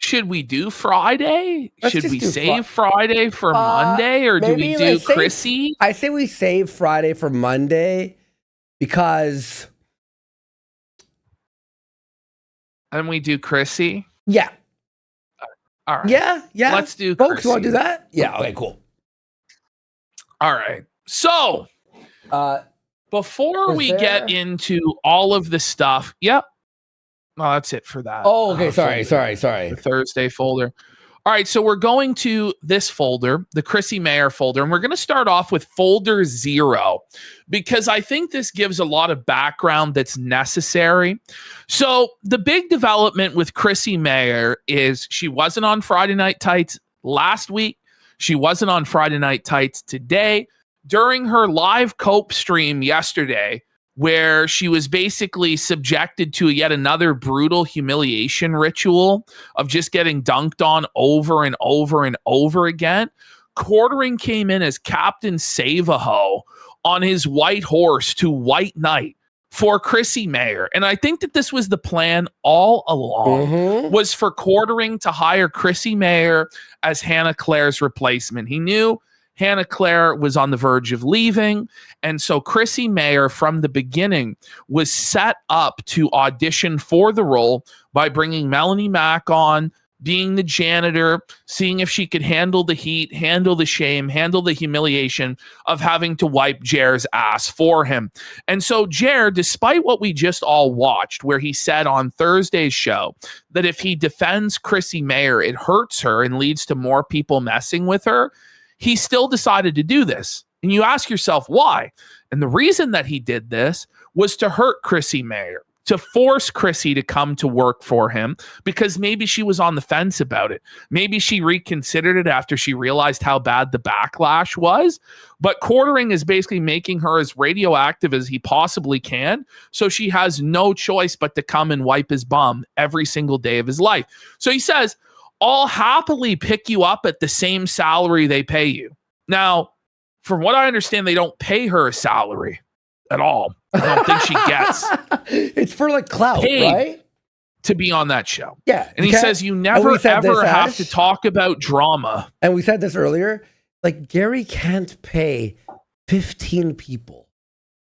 Should we do Friday? Let's Should we do save Friday for Monday, or do we do Chrissie? I say we save Friday for Monday because. And we do Chrissie? Yeah. All right. Yeah. Let's do folks. Chrissie. Want to do that? Yeah. Okay. Cool. All right. So, before we get into all of the stuff, yep. Well, that's it for that. Oh, okay. Sorry. The Thursday folder. All right. So we're going to this folder, the Chrissie Mayr folder, and we're going to start off with folder 0 because I think this gives a lot of background that's necessary. So the big development with Chrissie Mayr is she wasn't on Friday Night Tights last week. She wasn't on Friday Night Tights today. During her live cope stream yesterday, where she was basically subjected to yet another brutal humiliation ritual of just getting dunked on over and over and over again, Quartering came in as Captain Save-A-Ho on his white horse to White Knight for Chrissie Mayr. And I think that this was the plan all along, was for Quartering to hire Chrissie Mayr as Hannah Claire's replacement. He knew Hannah Claire was on the verge of leaving, and so Chrissie Mayr from the beginning was set up to audition for the role by bringing Melanie Mack on, being the janitor, seeing if she could handle the heat, handle the shame, handle the humiliation of having to wipe Jer's ass for him. And so Jer, despite what we just all watched, where he said on Thursday's show that if he defends Chrissie Mayr, it hurts her and leads to more people messing with her, he still decided to do this. And you ask yourself why. And the reason that he did this was to hurt Chrissie Mayr, to force Chrissie to come to work for him, because maybe she was on the fence about it. Maybe she reconsidered it after she realized how bad the backlash was. But Quartering is basically making her as radioactive as he possibly can, so she has no choice but to come and wipe his bum every single day of his life. So he says, I'll happily pick you up at the same salary they pay you. Now, from what I understand, they don't pay her a salary at all. I don't think she gets. It's for like clout, right? To be on that show. Yeah. And he says you never ever have to talk about drama. And we said this earlier. Like Gary can't pay 15 people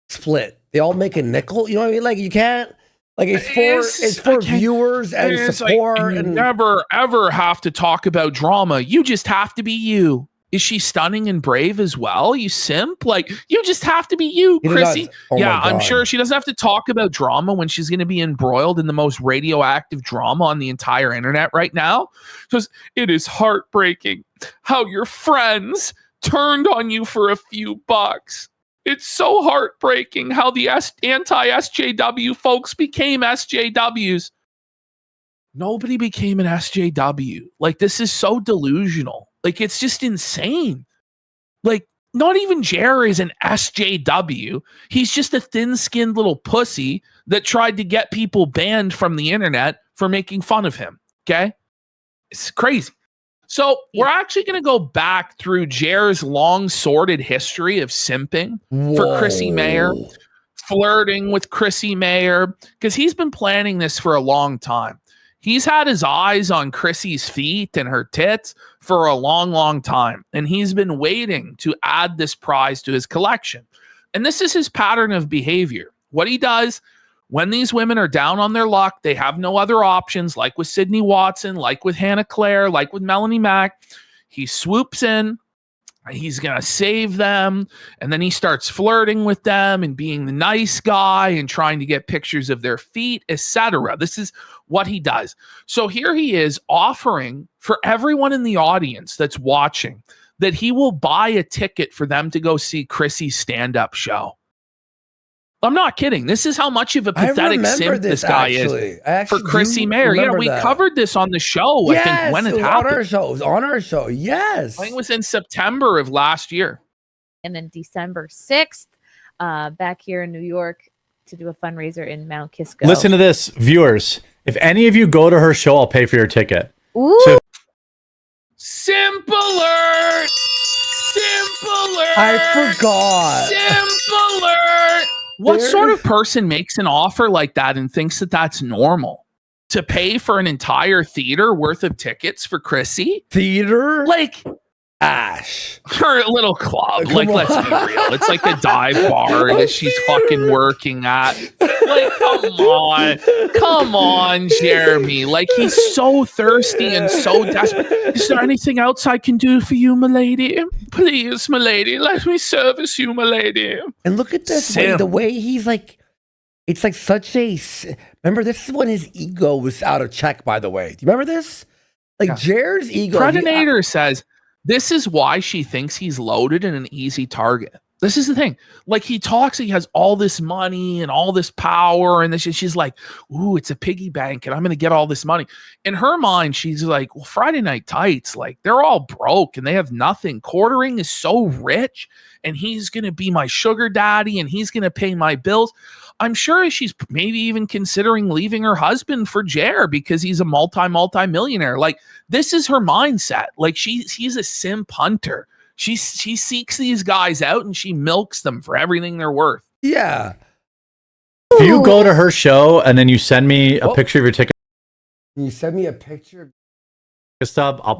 split. They all make a nickel. You know what I mean? Like you can't. Like it's for viewers and support. Like, you never ever have to talk about drama. You just have to be you. Is she stunning and brave as well? You simp. Like you just have to be you, Chrissie. Yeah, I'm sure she doesn't have to talk about drama when she's going to be embroiled in the most radioactive drama on the entire internet right now. Because it is heartbreaking how your friends turned on you for a few bucks. It's so heartbreaking how the anti-SJW folks became SJWs. Nobody became an SJW. Like, this is so delusional. Like, it's just insane. Like, not even Jer is an SJW. He's just a thin-skinned little pussy that tried to get people banned from the internet for making fun of him. Okay? It's crazy. So we're actually going to go back through Jer's long sordid history of simping for Chrissie Mayr, flirting with Chrissie Mayr, because he's been planning this for a long time. He's had his eyes on Chrissie's feet and her tits for a long, long time. And he's been waiting to add this prize to his collection. And this is his pattern of behavior. What he does when these women are down on their luck, they have no other options, like with Sydney Watson, like with Hannah Claire, like with Melanie Mack. He swoops in, he's going to save them, and then he starts flirting with them and being the nice guy and trying to get pictures of their feet, etc. This is what he does. So here he is offering for everyone in the audience that's watching that he will buy a ticket for them to go see Chrissie's stand-up show. I'm not kidding. This is how much of a pathetic simp this guy is for Chrissie Mayr. Yeah, we covered this on the show. Yes, I think when it happened. It was on our show. Yes. I think it was in September of last year. And then December 6th, back here in New York to do a fundraiser in Mount Kisco. Listen to this, viewers. If any of you go to her show, I'll pay for your ticket. Ooh. So Simp alert! Simp alert! I forgot. Simp alert! What sort of person makes an offer like that and thinks that that's normal? to pay for an entire theater worth of tickets for Chrissie. Theater? Like, Ash. her little club. Come Like, on. let's be real. It's like the dive bar that she's fucking working at. Like, come on, Jeremy. Like, he's so thirsty and so desperate. Is there anything else I can do for you, milady? Please, milady, let me service you, milady. And look at this way, Sim. the way he's like, it's like such a. Remember, this is when his ego was out of check. By the way, do you remember this? Like Yeah. Jared's ego. Predator says this is why she thinks he's loaded and an easy target. This is the thing. Like, he talks, he has all this money and all this power, and she's like, "Ooh, it's a piggy bank, and I'm gonna get all this money." In her mind, she's like, "Well, Friday Night Tights, like, they're all broke and they have nothing. Quartering is so rich, and he's gonna be my sugar daddy, and he's gonna pay my bills." I'm sure she's maybe even considering leaving her husband for Jer because he's a multi-millionaire. Like, this is her mindset. Like, he's a simp hunter. She seeks these guys out and she milks them for everything they're worth. Yeah. If you go to her show and then you send me a picture of your ticket Can you send me a picture? stub, I'll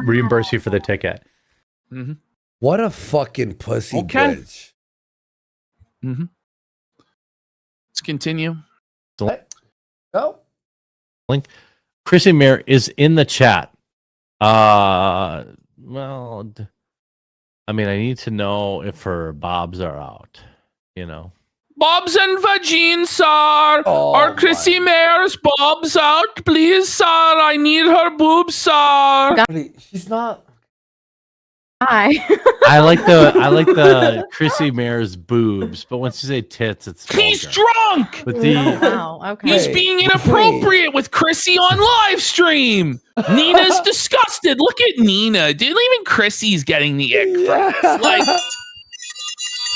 reimburse you for the ticket. Mm-hmm. What a fucking pussy Okay. bitch. Mm-hmm. Let's continue. Oh. Chrissie Mayr is in the chat. I mean, I need to know if her bobs are out, you know. Bobs and vagines, sir. Oh, Are Chrissie Mayr's bobs out, please, sir? I need her boobs, sir. She's not. Hi. I like the Chrissie Mayr's boobs, but once you say tits, it's He's vulgar. drunk. But the Wow. Okay. He's Wait, being inappropriate with Chrissie on live stream. Nina's disgusted. Look at Nina. Dude, even Chrissie's getting the ick from this. Like,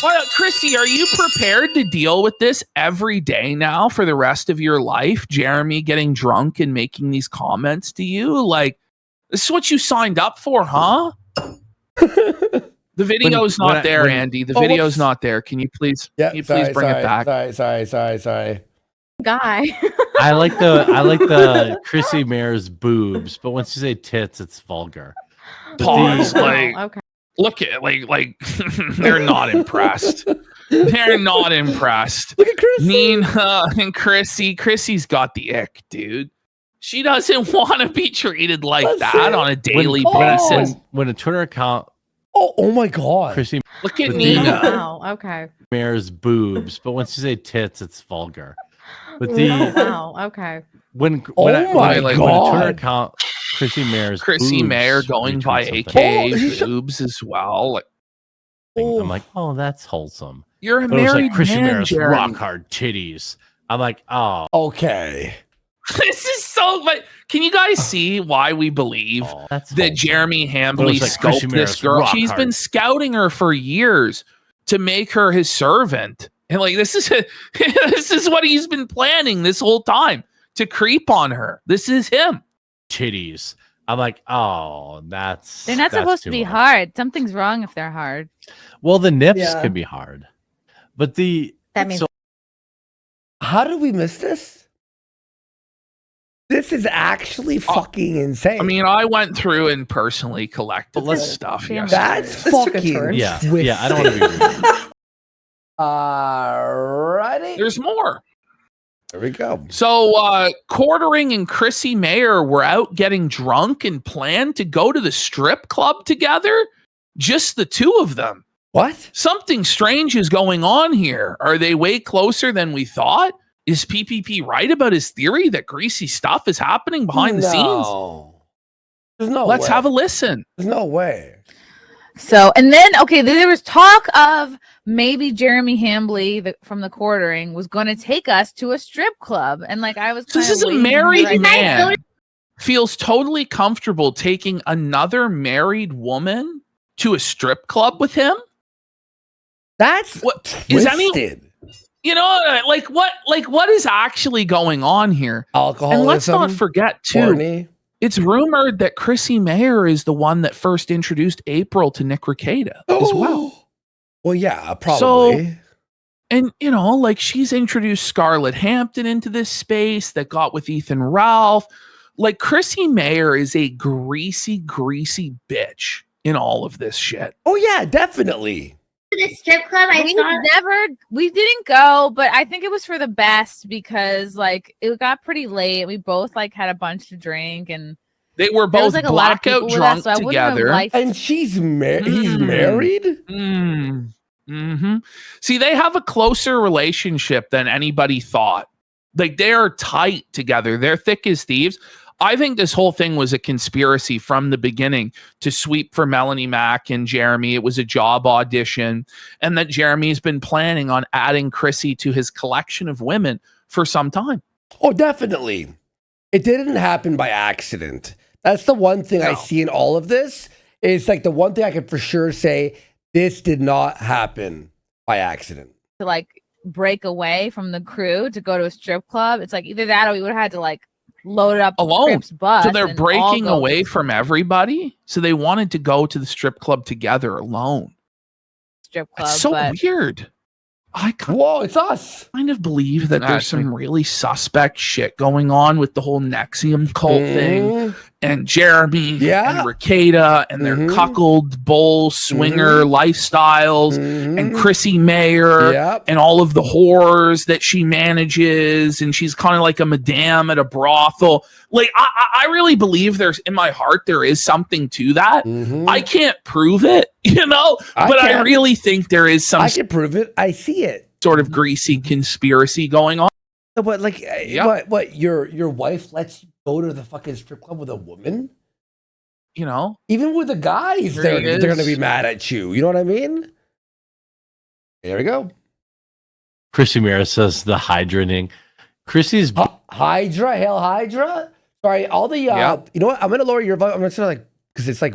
well, Chrissie, are you prepared to deal with this every day now for the rest of your life? Jeremy getting drunk and making these comments to you? Like, this is what you signed up for, huh? The video's not there, Andy. The video's not there. Can you please, bring it back? Sorry. Guy. I like the Chrissie Mayr's boobs, but once you say tits, it's vulgar. But Pause. the- Like, Okay. look at like they're not impressed. They're not impressed. Look at Chrissie. Nina and Chrissie's got the ick, dude. She doesn't want to be treated like That's that it. on a daily When- basis. when a Twitter account Oh my God. Chrissie Look at But Nina. Wow. Okay. Mayr's boobs, but once you say tits, it's vulgar. But the Wow. Okay. when Oh when a my Twitter God. account Chrissie Mayr's Chrissie boobs Mayr going retweets by something, AK Oh, she should- boobs as well. Like, I'm like, oh, that's wholesome. you're a But it was married like Chrissie man, Mayr's Jeremy. rock hard titties. I'm like, oh, Okay. This is so. But can you guys see why we believe that's that wholesome. Jeremy But it Hambly was like Chrissie scoped this Mayr's girl? rock She's hard. been scouting her for years to make her his servant, and like this is this is what he's been planning this whole time to creep on her. This is him. titties. I'm like, oh, that's They're not that's supposed to too be much. hard. Something's wrong if they're hard. Well, the nips Yeah. can be hard, but the That means so How did we miss this? This is actually fucking insane. I mean, I went through and personally collected But let's- this stuff. Damn. Yesterday. that's This took a fucking turn. yeah, twisted. yeah. I don't want to be rude. Alrighty. There's more. There we go. So, Quartering and Chrissie Mayr were out getting drunk and planned to go to the strip club together. Just the two of them. What? Something strange is going on here. Are they way closer than we thought? Is PPP right about his theory that greasy stuff is happening behind the scenes? No. There's no Let's way. have a listen. There's no way. so. And then there was talk of maybe Jeremy Hambly from the Quartering was going to take us to a strip club, and like I was. So this kinda is a waiting married right now. man. Feels totally comfortable taking another married woman to a strip club with him. That's What twisted. is any? You know, what is actually going on here? Alcoholism. And let's not forget too. horny. It's rumored that Chrissie Mayr is the one that first introduced April to Nick Rekieta as well. Well, yeah, probably. And, you know, like she's introduced Scarlett Hampton into this space that got with Ethan Ralph. Like Chrissie Mayr is a greasy bitch in all of this shit. Oh, yeah, definitely. The strip club, we didn't go, but I think it was for the best because like it got pretty late. We both like had a bunch to drink and they were both like blackout drunk together. And he's married. He's married. Mm-hmm. See, they have a closer relationship than anybody thought. Like they are tight together. They're thick as thieves. I think this whole thing was a conspiracy from the beginning to sweep for Melanie Mack and Jeremy. It was a job audition, and that Jeremy's been planning on adding Chrissie to his collection of women for some time. Oh, definitely. It didn't happen by accident. That's the one thing I see in all of this. It's like the one thing I can for sure say, this did not happen by accident. To like break away from the crew to go to a strip club. It's like either that or we would have had to like load up alone. Bus so they're breaking away from everybody. So they wanted to go to the strip club together alone. Strip club. That's so weird. Whoa, it's us. Kind of believe that there's some really suspect shit going on with the whole Nexium cult thing, and Jeremy and Rakeda and their cuckold bull swinger lifestyles, and Chrissie Mayr and all of the whores that she manages, and she's kind of like a madame at a brothel. Like I really believe there's in my heart there is something to that. I can't prove it, you know, but I really think there is some. I can prove it. I see it. Sort of greasy conspiracy going on. No, but like, what? Your wife lets you go to the fucking strip club with a woman? You know, even with the guys, they're going to be mad at you. You know what I mean? There we go. Chrissie Mayr says the Hydraning. Chrissie's Hydra, Hail Hydra. Sorry, all the you know what? I'm going to lower your volume. I'm just like because it's like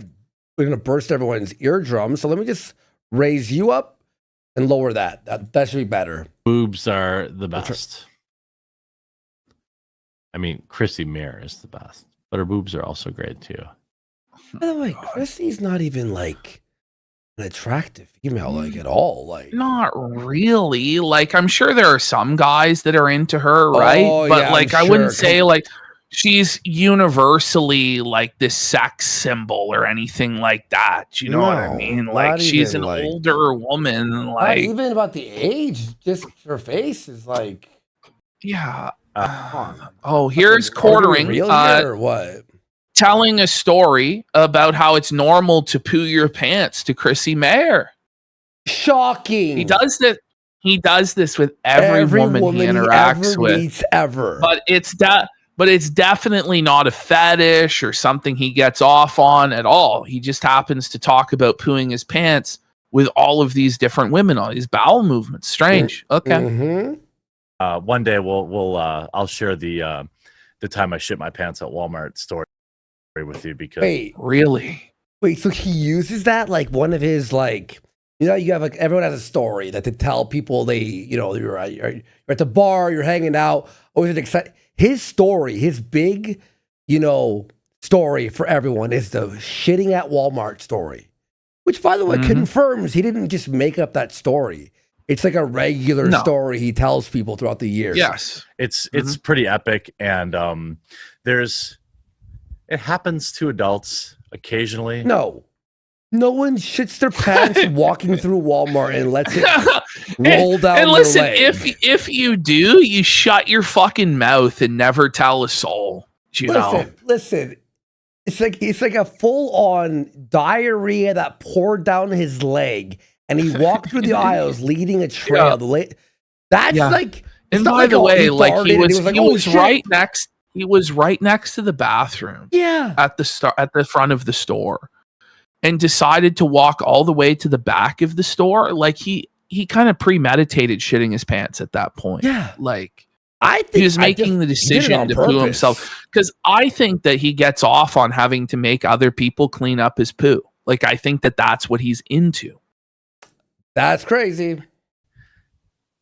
we're going to burst everyone's eardrums. So let me just raise you up. And lower that. That should be better. Boobs are the best. I mean, Chrissie Mayr is the best, but her boobs are also great too. By the way, Chrissie's not even like an attractive female, like at all. Like, not really. Like, I'm sure there are some guys that are into her, right? But like, I wouldn't say like she's universally like this sex symbol or anything like that. You know what I mean? Like she's an older woman. Like not even about the age, just her face is like here's quartering or what? Telling a story about how it's normal to poo your pants to Chrissie Mayr. Shocking. He does this with every woman he interacts with. Ever. But it's definitely not a fetish or something he gets off on at all. He just happens to talk about pooing his pants with all of these different women on his bowel movements. Strange. Okay. One day I'll share the time I shit my pants at Walmart story with you because Wait, so he uses that like one of his like, you know, you have like everyone has a story that they tell people they, you know, you're at the bar, you're hanging out, always excited. His story, his big, you know, story for everyone is the shitting at Walmart story, which, by the way, confirms he didn't just make up that story. It's like a regular story he tells people throughout the years. Yes. It's pretty epic. And it happens to adults occasionally. No one shits their pants walking through Walmart and lets it roll down and listen, their leg. if you do, you shut your fucking mouth and never tell a soul. Listen. It's like a full-on diarrhea that poured down his leg, and he walked through the aisles leading a trail. That's like. And by the way, like he was right next. He was right next to the bathroom. Yeah. At the front of the store. And decided to walk all the way to the back of the store. Like he kind of premeditated shitting his pants at that point. Yeah. Like I think he was making the decision to poo himself. Because I think that he gets off on having to make other people clean up his poo. Like I think that that's what he's into. That's crazy.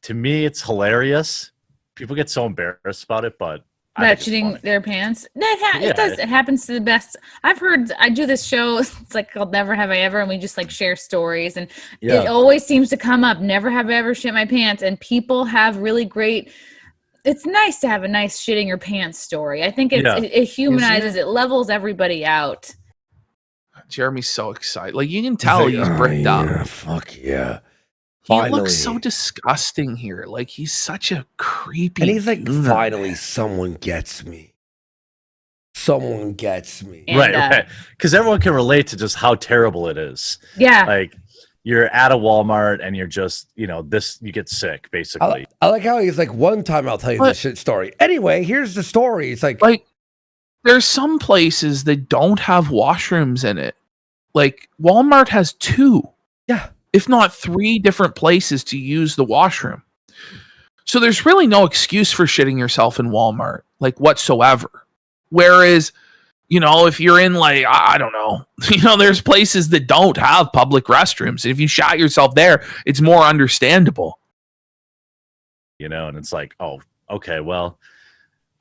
To me, it's hilarious. People get so embarrassed about it, but About shitting their pants. It does. It happens to the best. I've heard. I do this show. It's like called Never Have I Ever, and we just like share stories. And it always seems to come up. Never have I ever shit my pants. And people have really great. It's nice to have a nice shitting your pants story. I think it humanizes. It levels everybody out. Jeremy's so excited. Like you can tell he's bricked up. Fuck yeah. He looks so disgusting here. Like he's such a creepy. And he's like, finally, someone gets me. Someone gets me. And, right. Because everyone can relate to just how terrible it is. Yeah. Like you're at a Walmart and you're just, you get sick, basically. I like how he's like, one time I'll tell you this shit story. Anyway, here's the story. It's like there's some places that don't have washrooms in it. Like Walmart has 2. Yeah. If not 3 different places to use the washroom. So there's really no excuse for shitting yourself in Walmart, like whatsoever. Whereas, if you're in like, I don't know, there's places that don't have public restrooms. If you shot yourself there, it's more understandable. And it's like, oh, okay, well,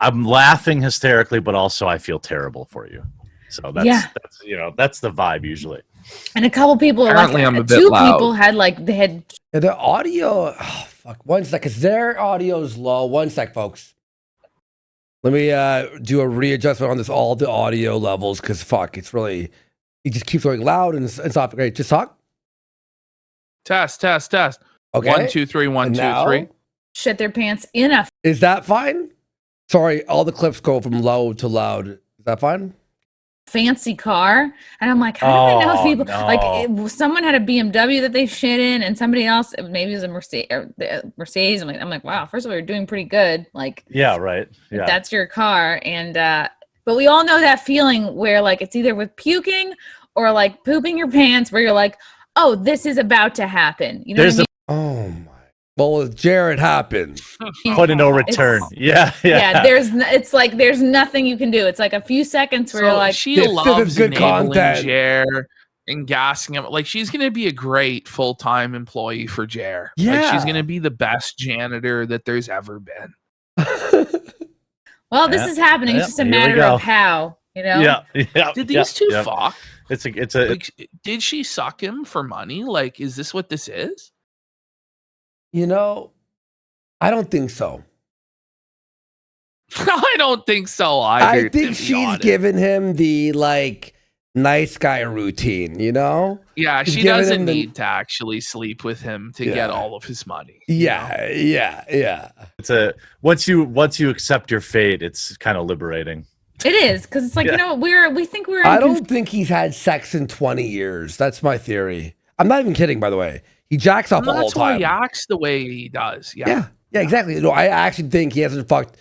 I'm laughing hysterically, but also I feel terrible for you. So that's the vibe usually. And a couple people, apparently I'm a bit 2 loud. people had the audio. Oh, fuck. 1 sec, because their audio is low. 1 sec, folks. Let me do a readjustment on all the audio levels, because fuck, it's really, you just keep going loud and it's not great. Just talk. Test. Okay. 1 2 3 1 2 3. shit their pants in a. Is that fine? Sorry, all the clips go from low to loud. Is that fine? Fancy car, and I'm like, how do I know people like someone had a BMW that they shit in, and somebody else, maybe it was a Mercedes. I'm like, wow, first of all, you're doing pretty good. Like, yeah, right, yeah, that's your car, and but we all know that feeling where like it's either with puking or like pooping your pants, where you're like, oh, this is about to happen. You know what I mean? Oh my. Well, with Jared happens. Point of no return. Yeah. It's like there's nothing you can do. It's like a few seconds where you're like, she loves good content. Jer and gassing him. Like she's gonna be a great full-time employee for Jer. Yeah, like, she's gonna be the best janitor that there's ever been. Well, this is happening. It's just a matter of how. You know? Yeah. Did these two fuck? It's a. Like, did she suck him for money? Like, is this what this is? You know, I don't think so. I don't think so either. I think she's given him the like nice guy routine, you know? Yeah, she doesn't need to actually sleep with him to get all of his money. Yeah. It's once you accept your fate, it's kind of liberating. It is, because it's like, you know, we think we're. I don't think he's had sex in 20 years. That's my theory. I'm not even kidding, by the way. He jacks off all the time. That's why he acts the way he does. Yeah, exactly. No, I actually think he hasn't fucked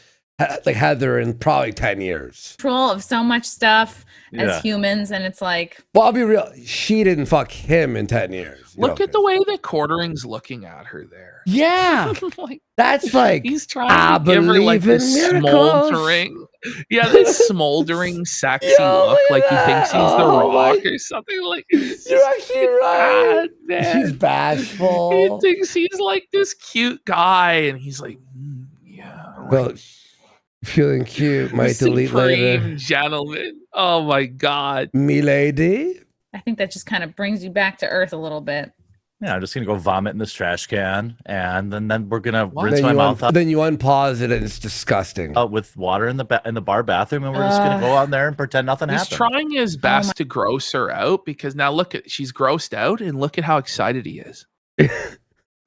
like Heather in probably 10 years. Control of so much stuff as humans, and it's like. Well, I'll be real. She didn't fuck him in 10 years. Look at the way that Quartering's looking at her there. Yeah, like, that's like he's trying to give her like this smoldering. Yeah, this smoldering, sexy look, like he thinks he's the Rock or something. Like you're actually right. Man. She's bashful. He thinks he's like this cute guy, and he's like, yeah. Well, feeling cute. Might delete later. Gentleman. Oh my god, milady. I think that just kind of brings you back to earth a little bit. Yeah, I'm just gonna go vomit in this trash can, and then we're gonna rinse my mouth out. Then you unpause it, and it's disgusting. With water in the bar bathroom, and we're just gonna go out there and pretend nothing happened. He's trying his best to gross her out, because now she's grossed out, and look at how excited he is.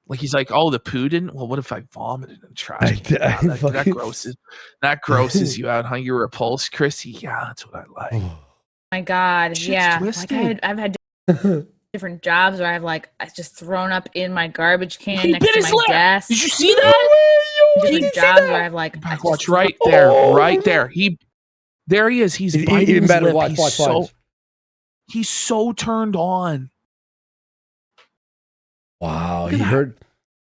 Like he's like, oh, the poo didn't. Well, what if I vomited in trash? That grosses you out, huh? You're repulsed, Chrissie. Yeah, that's what I like. Oh my god, yeah. Like I've had different jobs where I've just thrown up in my garbage can next to my desk. Did you see that? Different jobs where I've watch right there. There he is. He's biting his lip. Watch. He's so turned on. Wow, he heard.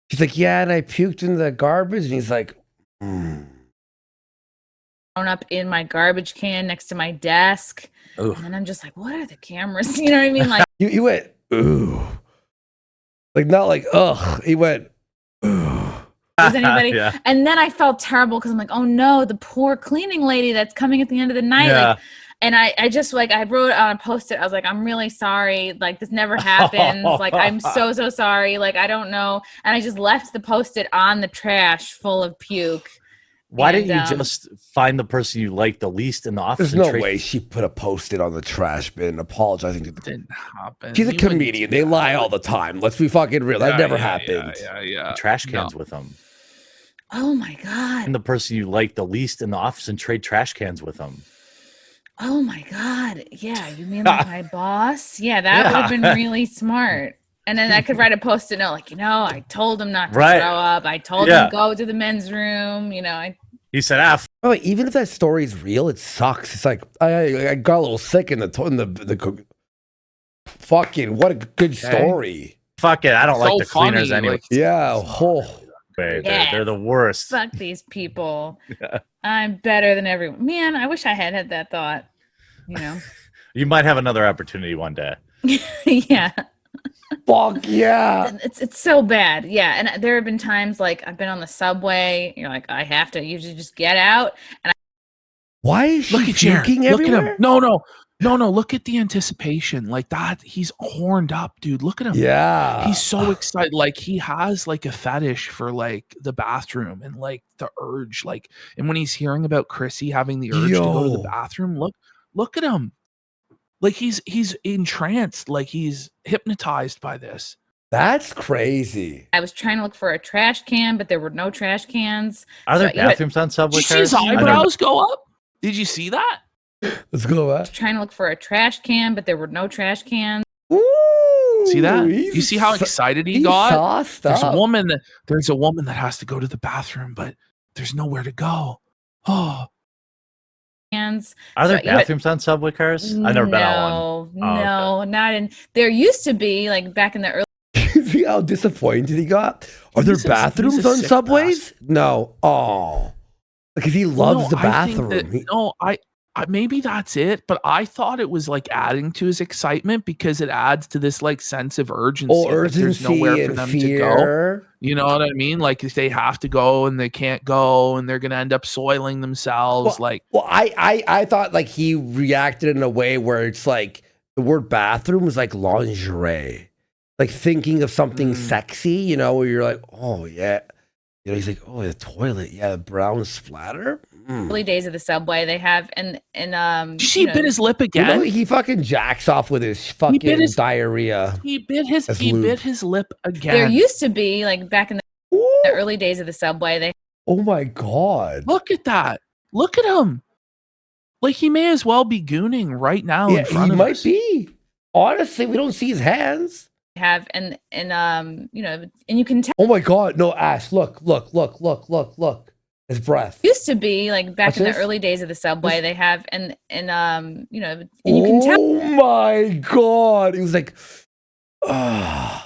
He's like, yeah, and I puked in the garbage, and he's like, thrown up in my garbage can next to my desk. Ooh. And then I'm just like, what are the cameras? You know what I mean? Like he went, ooh. Like not like, ugh. He went, ooh. Does anybody? Yeah. And then I felt terrible because I'm like, oh no, the poor cleaning lady that's coming at the end of the night. Yeah. Like, and I just like, I wrote on a post-it, I was like, I'm really sorry. Like, this never happens. Like, I'm so sorry. Like, I don't know. And I just left the post-it on the trash full of puke. Why didn't you just find the person you like the least in the office? There's no way she put a post-it on the trash bin apologizing to the didn't happen. She's a comedian. They lie all the time. Let's be fucking real. That never happened. Yeah. Trash cans with them. Oh my God. And the person you like the least in the office and trade trash cans with them. Oh my God. Yeah. You mean like my boss? Yeah, that would have been really smart. And then I could write a post-it note, like, I told him not to throw up. I told him go to the men's room. He said, Oh, even if that story is real, it sucks. It's like I got a little sick in the fucking what a good story. Fuck it, I don't like the cleaners anyway. They're the worst. Fuck these people. I'm better than everyone. Man, I wish I had that thought. You might have another opportunity one day. Yeah. Fuck yeah. It's so bad. Yeah. And there have been times like I've been on the subway. You're like, I have to usually just get out. And why is she puking everywhere? Look at him. No. Look at the anticipation. Like that. He's horned up, dude. Look at him. Yeah. He's so excited. Like he has like a fetish for like the bathroom and like the urge. Like, and when he's hearing about Chrissie having the urge to go to the bathroom, look at him. Like he's entranced, like he's hypnotized by this. That's crazy. I was trying to look for a trash can, but there were no trash cans. Are there bathrooms on subway cars? Did you see his eyebrows go up? Did you see that? Let's go back. I was trying to look for a trash can, but there were no trash cans. Ooh, see that? You see how excited he got? There's a woman that has to go to the bathroom, but there's nowhere to go. Oh. Hands. Are there bathrooms on subway cars? I've never been on one. No, not in. There used to be, like back in the early. See how disappointed he got? Are there bathrooms on subways? No. Oh, because he loves the bathroom. Maybe that's it, but I thought it was like adding to his excitement because it adds to this like sense of urgency. There's nowhere for them to go. You know what I mean? Like if they have to go and they can't go and they're gonna end up soiling themselves. I thought like he reacted in a way where it's like the word bathroom is like lingerie, like thinking of something sexy. Where you're like, oh yeah. He's like, oh, the toilet, the brown splatter. Early days of the subway, they have, and did you see he bit his lip again? He fucking jacks off with his fucking diarrhea. He bit his lip again. There used to be like back in the early days of the subway, they. Oh my God! Look at that! Look at him! Like he may as well be gooning right now in front of us. He might be. Honestly, we don't see his hands. Have and you can tell. Oh my God! No, Ash! Look! His breath. Used to be like back in the early days of the subway, they have and you can tell. Oh my God! He was like, Oh,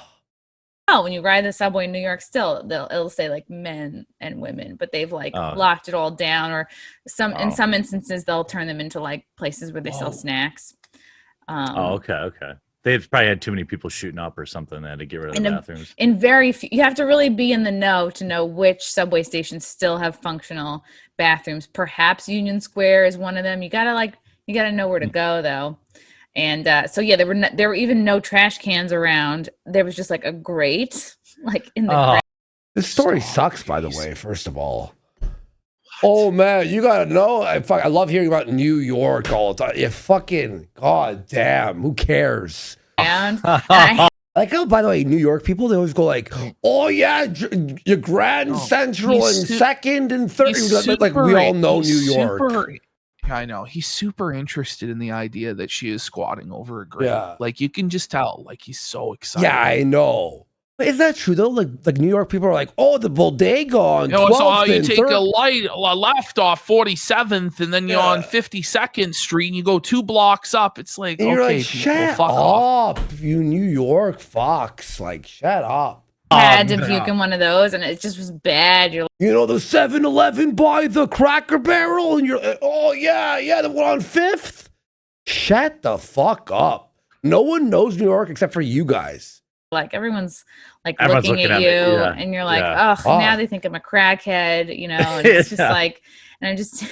when you ride the subway in New York, still it'll say like men and women, but they've like locked it all down, or in some instances they'll turn them into like places where they sell snacks. Okay. They've probably had too many people shooting up or something. They had to get rid of the bathrooms. In very few, you have to really be in the know to know which subway stations still have functional bathrooms. Perhaps Union Square is one of them. You gotta know where to go though. And there were even no trash cans around. There was just like a grate, like in the. This story sucks, by the way. First of all. Oh man, you gotta know. I love hearing about New York all the time. You fucking goddamn. Who cares? And like how, by the way, New York people, they always go like, "Oh yeah, your Grand Central and second and third." Like we all know New York. I know he's super interested in the idea that she is squatting over a grate. Yeah. Like you can just tell. Like he's so excited. Yeah, I know. Is that true though? Like New York people are like, oh, the bodega on 12th so you take a left off 47th, and then you're on 52nd Street, and you go 2 blocks up. It's like, and you're okay, like, shut up, you New York fucks. Like, shut up. Had to puke in one of those, and it just was bad. You're like, the 7-Eleven by the Cracker Barrel, and you're like, oh yeah, the one on 5th. Shut the fuck up. No one knows New York except for you guys. like everyone's Everyone's looking at looking you, at me, yeah, and you're like, yeah. oh, now they think I'm a crackhead, you know. And it's just like, and I'm just.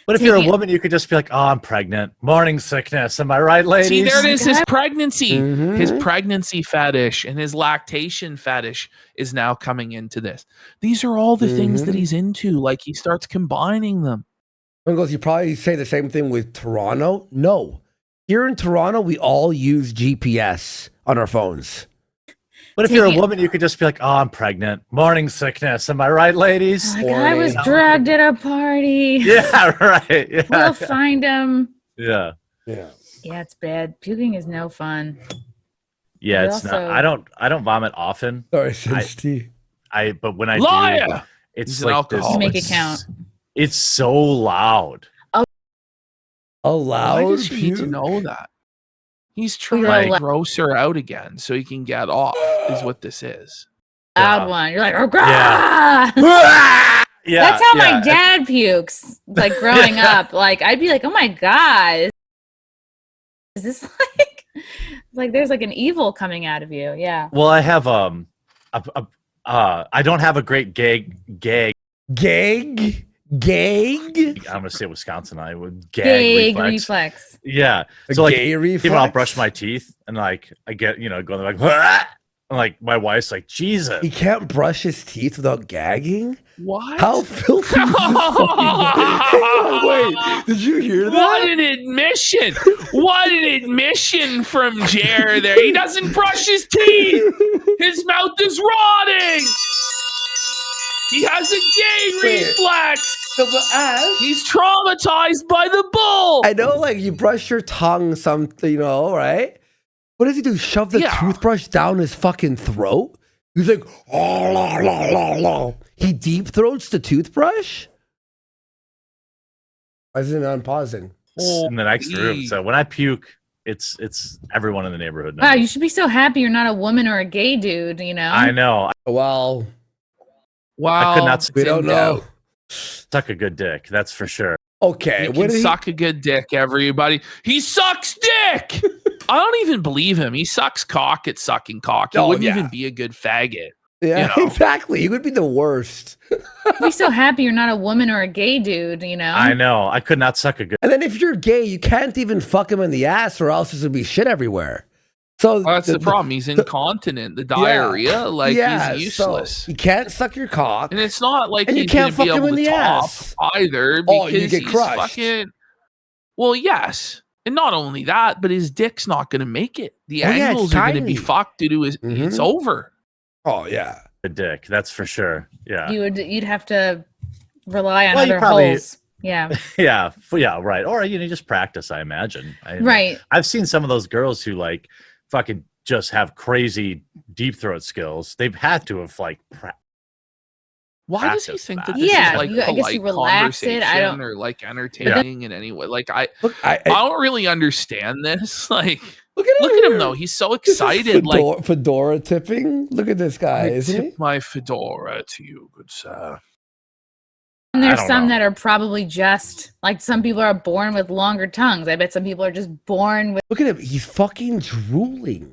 But if you're a woman, you could just be like, oh, I'm pregnant. Morning sickness. Am I right, ladies? See, there it is. His pregnancy, Mm-hmm. his pregnancy fetish and his lactation fetish is now coming into this. These are all the things that he's into. Like, he starts combining them. Goes, you probably say the same thing with Toronto. No. Here in Toronto, we all use GPS on our phones. But if you're a woman, you could just be like, oh, I'm pregnant. Morning sickness. Am I right, ladies? Like, I was drugged at a party. Yeah, right. Yeah, we'll find him. Yeah. Yeah. Yeah, it's bad. Puking is no fun. Yeah, it's not. I don't vomit often. Sorry, Steve. But when I do, it's like this. You make it count. It's so loud. Oh, loud? Why does she need to know that? He's trying to gross her out again so he can get off, is what this is. Loud one. You're like, oh, yeah. Yeah. That's how my dad pukes. Like, growing up. Like, I'd be like, oh my God. Is this like there's like an evil coming out of you? Yeah. Well, I have I don't have a great gag. I'm gonna say Wisconsin. I would gag reflex. Yeah. So like, even I'll brush my teeth and like I get going like, and like my wife's like, Jesus. He can't brush his teeth without gagging. What? How filthy is this? Wait, did you hear that? What an admission! What an admission from Jer there. He doesn't brush his teeth. His mouth is rotting. He has a gay reflex. So, Ash, he's traumatized by the bull. I know, like, you brush your tongue, something, right? What does he do? Shove the toothbrush down his fucking throat? He's like, oh, la, la, la, la. He deep throats the toothbrush? Why isn't it unpausing? In the next room. So when I puke, it's everyone in the neighborhood knows. Wow, you should be so happy you're not a woman or a gay dude, I know. Well, I could not. We don't know. Suck a good dick, that's for sure. Okay, he can suck a good dick, everybody. He sucks dick. I don't even believe him. He sucks cock at sucking cock. He wouldn't even be a good faggot. Yeah, exactly. He would be the worst. Be so happy you're not a woman or a gay dude, I know. I could not suck a good. And then if you're gay, you can't even fuck him in the ass, or else there's gonna be shit everywhere. So that's the problem. He's incontinent. The diarrhea, he's useless. So he can't suck your cock, and it's not like and he's you can't gonna fuck be him able in to the top ass either because you get he's crushed. fucking. Well, yes, and not only that, but his dick's not going to make it. The angles are going to be fucked due to his. It's over. Oh yeah, the dick. That's for sure. Yeah, you'd have to rely on other holes. Yeah. Yeah, right. Or you just practice. I imagine. Right. I've seen some of those girls who like fucking just have crazy deep throat skills. They've had to have like. Why does he think that this is like I guess you relax it. I don't or like entertaining in any way. Like I don't really understand this. Like look at him though. He's so excited. Like fedora tipping. Look at this guy. Isn't he? My fedora to you, good sir. And there's some that are probably just like some people are born with longer tongues. I bet some people are just born with. Look at him. He's fucking drooling.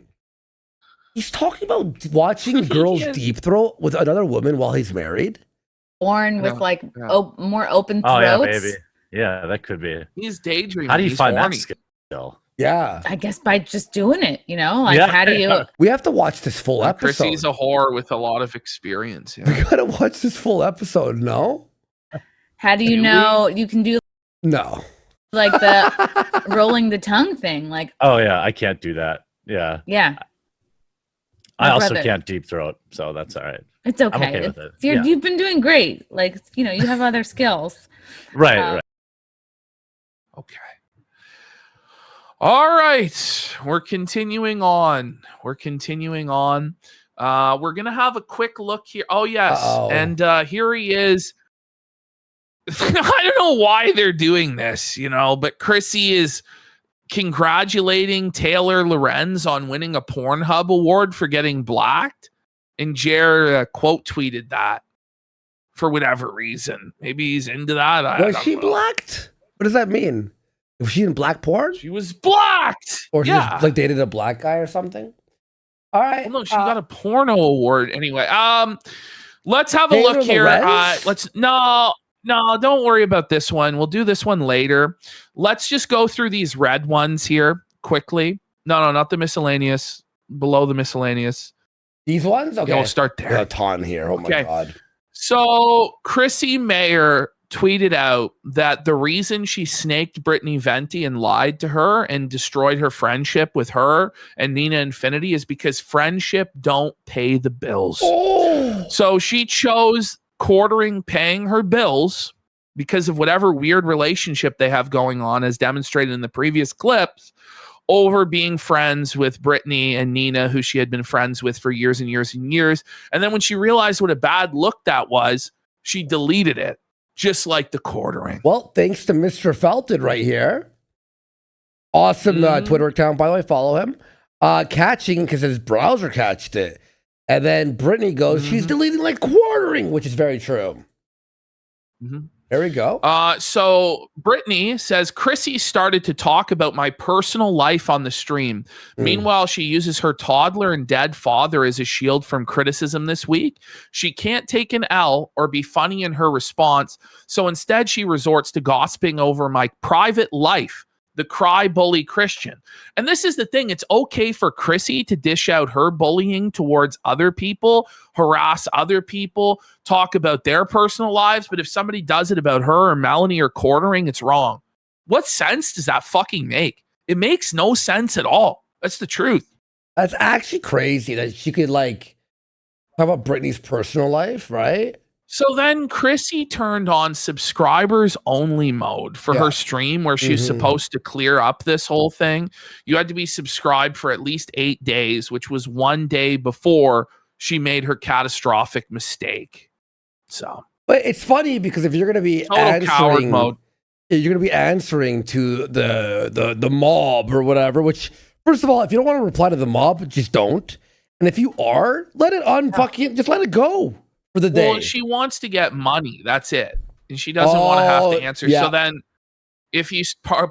He's talking about watching girls deep throat with another woman while he's married. Born with more open throats. Oh yeah, maybe. Yeah, that could be. He's daydreaming. How do you find that skill? Yeah, I guess by just doing it. How do you? We have to watch this full episode. Chrissie's a whore with a lot of experience. Yeah. We gotta watch this full episode. No. How do you know you can do? No. Like the rolling the tongue thing, like. Oh yeah, I can't do that. Yeah. Yeah. I also can't deep throat, so that's all right. It's okay. I'm okay with it. You've been doing great. Like, you have other skills. Right. Okay. All right. We're continuing on. We're going to have a quick look here. Oh, yes. Uh-oh. And here he is. I don't know why they're doing this, but Chrissie is congratulating Taylor Lorenz on winning a Pornhub award for getting blacked. And Jer quote tweeted that for whatever reason. Maybe he's into that. Was she blacked? What does that mean? Was she in black porn? She was blacked. Or she just, like dated a black guy or something? All right. Well, no, she got a porno award anyway. Let's have a Taylor look here. Lorenz? No, don't worry about this one. We'll do this one later. Let's just go through these red ones here quickly. No, not the miscellaneous. Below the miscellaneous. These ones? Okay. We'll start there. Got a ton here. Oh my God. So Chrissie Mayr tweeted out that the reason she snaked Brittany Venti and lied to her and destroyed her friendship with her and Nina Infinity is because friendship don't pay the bills. Oh. So she chose quartering paying her bills because of whatever weird relationship they have going on, as demonstrated in the previous clips, over being friends with Brittany and Nina, who she had been friends with for years and years and years. And then when she realized what a bad look that was, she deleted it, just like the quartering. Well, thanks to Mr. Felted right here. Awesome Twitter account, by the way. Follow him. Catching because his browser catched it. And then Brittany goes, she's deleting like quartering, which is very true. There we go. So Brittany says, Chrissie started to talk about my personal life on the stream. Meanwhile, she uses her toddler and dead father as a shield from criticism this week. She can't take an L or be funny in her response. So instead, she resorts to gossiping over my private life. The cry bully Christian. And this is the thing. It's okay for Chrissie to dish out her bullying towards other people, harass other people, talk about their personal lives. But if somebody does it about her or Melanie or quartering, it's wrong. What sense does that fucking make? It makes no sense at all. That's the truth. That's actually crazy that she could like talk about Brittany's personal life, right? So then Chrissie turned on subscribers only mode for her stream where she was supposed to clear up this whole thing. You had to be subscribed for at least 8 days, which was 1 day before she made her catastrophic mistake. So, but it's funny because if you're going to be answering mode, you're going to be answering to the mob or whatever, which first of all, if you don't want to reply to the mob, just don't. And if you are, let it just let it go. For the day. Well, she wants to get money. That's it. And she doesn't want to have to answer. So then if you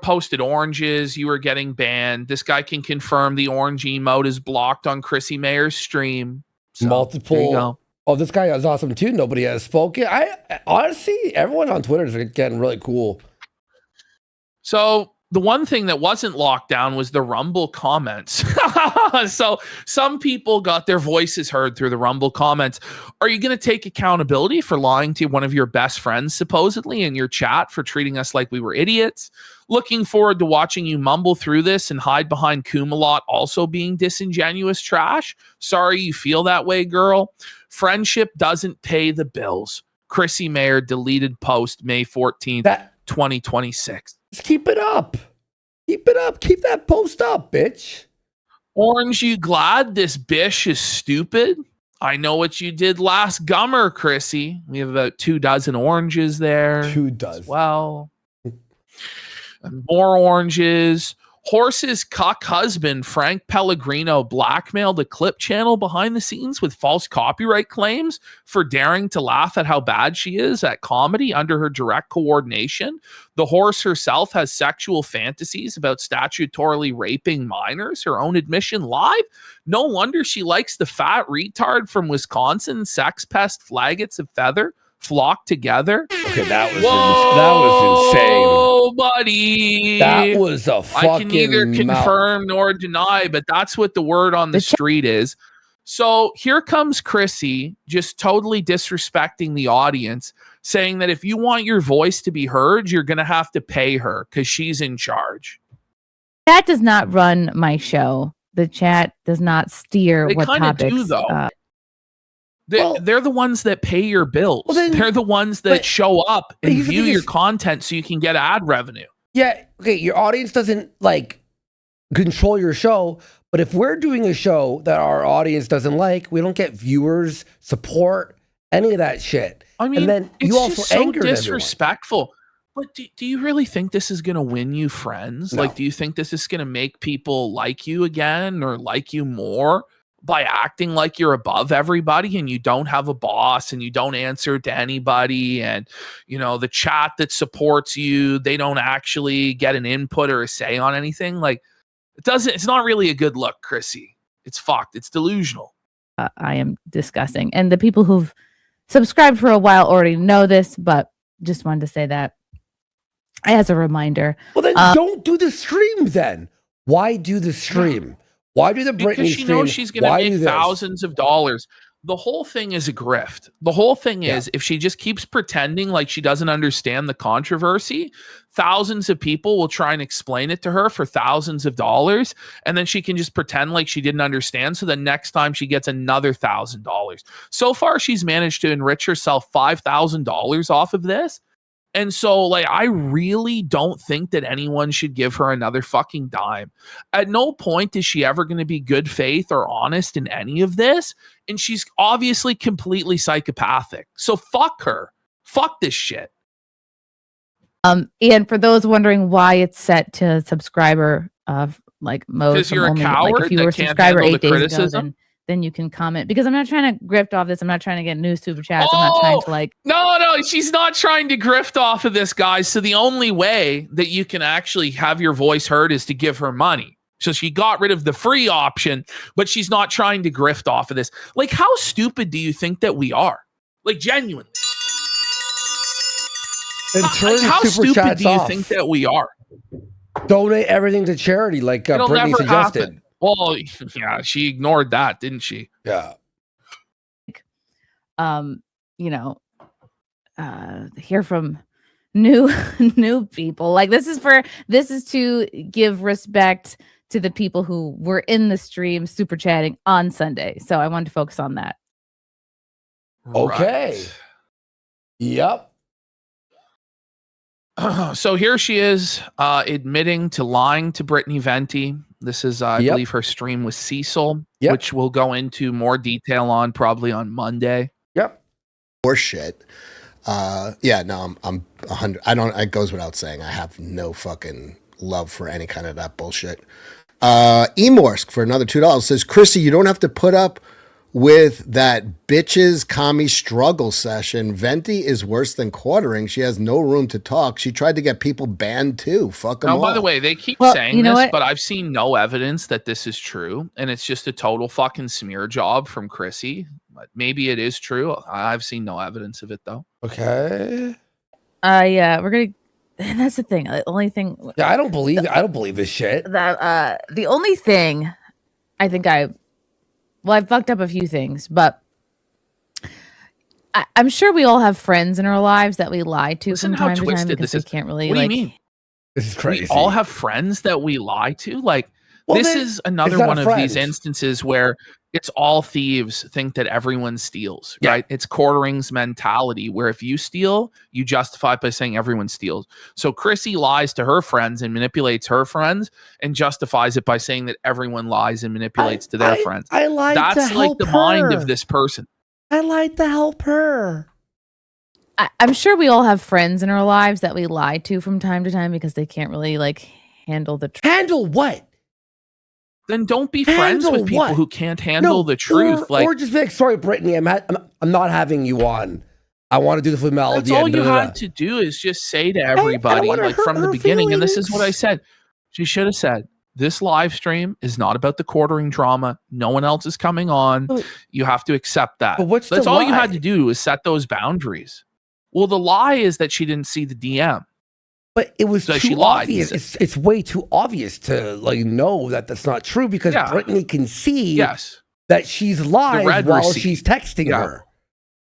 posted oranges, you were getting banned. This guy can confirm the orange emote is blocked on Chrissie Mayr's stream. So, multiple. There you go. Oh, this guy is awesome too. Nobody has spoken. I honestly, everyone on Twitter is getting really cool. So the one thing that wasn't locked down was the Rumble comments. So some people got their voices heard through the Rumble comments. Are you going to take accountability for lying to one of your best friends, supposedly, in your chat for treating us like we were idiots? Looking forward to watching you mumble through this and hide behind Kumalot also being disingenuous trash. Sorry you feel that way, girl. Friendship doesn't pay the bills. Chrissie Mayr deleted post May 14th, 2026. Just keep it up. Keep it up. Keep that post up, bitch. Orange, you glad this bish is stupid? I know what you did last Gummer, Chrissie. We have about 24 oranges there. 24. Well, more oranges. Horse's cuck husband, Frank Pellegrino, blackmailed a clip channel behind the scenes with false copyright claims for daring to laugh at how bad she is at comedy under her direct coordination. The horse herself has sexual fantasies about statutorily raping minors, her own admission live. No wonder she likes the fat retard from Wisconsin, sex pest flaggots of feather. Flock together. Okay, that was insane. Oh, buddy. That was a fucking I can neither confirm nor deny, but that's what the word on the street is. So here comes Chrissie just totally disrespecting the audience, saying that if you want your voice to be heard, you're going to have to pay her because she's in charge. Chat does not run my show. The chat does not steer what topics. Do, though. They're the ones that pay your bills. Well, they're the ones that show up and view your content so you can get ad revenue. Yeah, okay, your audience doesn't like control your show, but if we're doing a show that our audience doesn't like, we don't get viewers, support, any of that shit. I mean, and then you also so disrespectful. But do you really think this is going to win you friends? No. Like, do you think this is going to make people like you again or like you more? By acting like you're above everybody and you don't have a boss and you don't answer to anybody and, you know, the chat that supports you, they don't actually get an input or a say on anything. Like, it's not really a good look, Chrissie. It's fucked. It's delusional. I am disgusting. And the people who've subscribed for a while already know this, but just wanted to say that as a reminder. Well, then don't do the stream then. Why do the stream? Why do the Britney because she stream? knows she's going to make thousands of dollars. The whole thing is a grift. The whole thing is if she just keeps pretending like she doesn't understand the controversy, thousands of people will try and explain it to her for thousands of dollars. And then she can just pretend like she didn't understand. So the next time she gets another $1,000. So far, she's managed to enrich herself $5,000 off of this. And so, like, I really don't think that anyone should give her another fucking dime. At no point is she ever going to be good faith or honest in any of this. And she's obviously completely psychopathic. So fuck her. Fuck this shit. And for those wondering why it's set to subscriber like mode, because you're a coward, like if you were a subscriber 8 days ago, then you can comment, because I'm not trying to grift off this. I'm not trying to get new super chats. I'm not trying to like. No, she's not trying to grift off of this, guys. So the only way that you can actually have your voice heard is to give her money. So she got rid of the free option, but she's not trying to grift off of this. Like, how stupid do you think that we are? Like, genuinely. And how stupid do you think that we are? Donate everything to charity, like Brittany suggested. Happen. Well, yeah, she ignored that, didn't she? Yeah. Hear from new people. Like this is to give respect to the people who were in the stream super chatting on Sunday. So I wanted to focus on that. Okay. Right. Yep. So here she is admitting to lying to Brittany Venti. This is, I believe, her stream with Cecil, which we'll go into more detail on probably on Monday. Yep. Or shit. I'm 100. It goes without saying. I have no fucking love for any kind of that bullshit. Emorsk for another $2 says, Chrissie, you don't have to put up with that bitches commie struggle session. Venti is worse than quartering. She has no room to talk. She tried to get people banned too. Fuck them all. By the way, they keep saying this, but I've seen no evidence that this is true, and it's just a total fucking smear job from Chrissie. But maybe it is true. I've seen no evidence of it though. Okay. Yeah, we're gonna. That's the thing. The only thing. Yeah, I don't believe this shit. That the only thing I think I've fucked up a few things, but I'm sure we all have friends in our lives that we lie to from time to time because we can't really. What do you mean? This is crazy. We all have friends that we lie to. Like, this is another one of these instances where it's all thieves think that everyone steals, right? It's quartering's mentality, where if you steal, you justify it by saying everyone steals. So Chrissie lies to her friends and manipulates her friends and justifies it by saying that everyone lies and manipulates to their friends. I lied to help That's like the mind of this person. I lied to help her. I'm sure we all have friends in our lives that we lie to from time to time because they can't really like handle the truth. Handle what? Then don't be friends with people who can't handle the truth. Or just be like, sorry, Brittany, I'm not having you on. I want to do the formality. That's all you had to do is just say to everybody, like from the beginning, and this is what I said. She should have said, this live stream is not about the quartering drama. No one else is coming on. You have to accept that. But that's all you had to do is set those boundaries. Well, the lie is that she didn't see the DM. But it was too obvious. It's way too obvious to know that that's not true, because Brittany can see that she's live while she's texting her.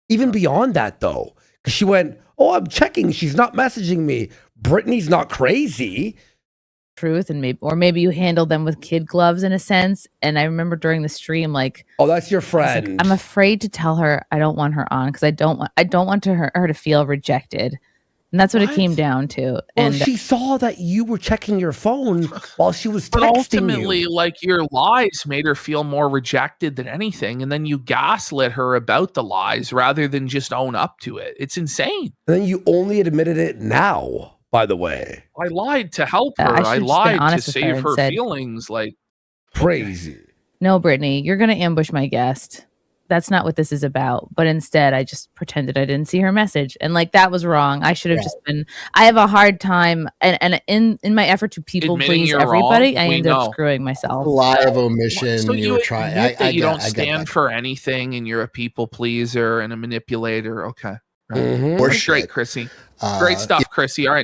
Even beyond that, though, because she went, "Oh, I'm checking. She's not messaging me. Brittany's not crazy." Truth, and maybe you handled them with kid gloves in a sense. And I remember during the stream, like, "Oh, that's your friend." I'm afraid to tell her I don't want her on because I don't want her to feel rejected. And that's what it came down to. Well, and she saw that you were checking your phone while she was texting but ultimately, like, your lies made her feel more rejected than anything. And then you gaslit her about the lies rather than just own up to it. It's insane. And then you only admitted it now, by the way. I lied to help her. I lied to save her feelings. Like, crazy. No, Brittany, you're going to ambush my guest. that's not what this is about. But instead, I just pretended I didn't see her message, and like that was wrong. I should have just been. I have a hard time, and in my effort to people please everybody, I ended up screwing myself. Lie of omission. So you were trying. You don't stand for anything, and you're a people pleaser and a manipulator. Okay, right. Mm-hmm. That's great, Chrissie. Great stuff, Chrissie. All right.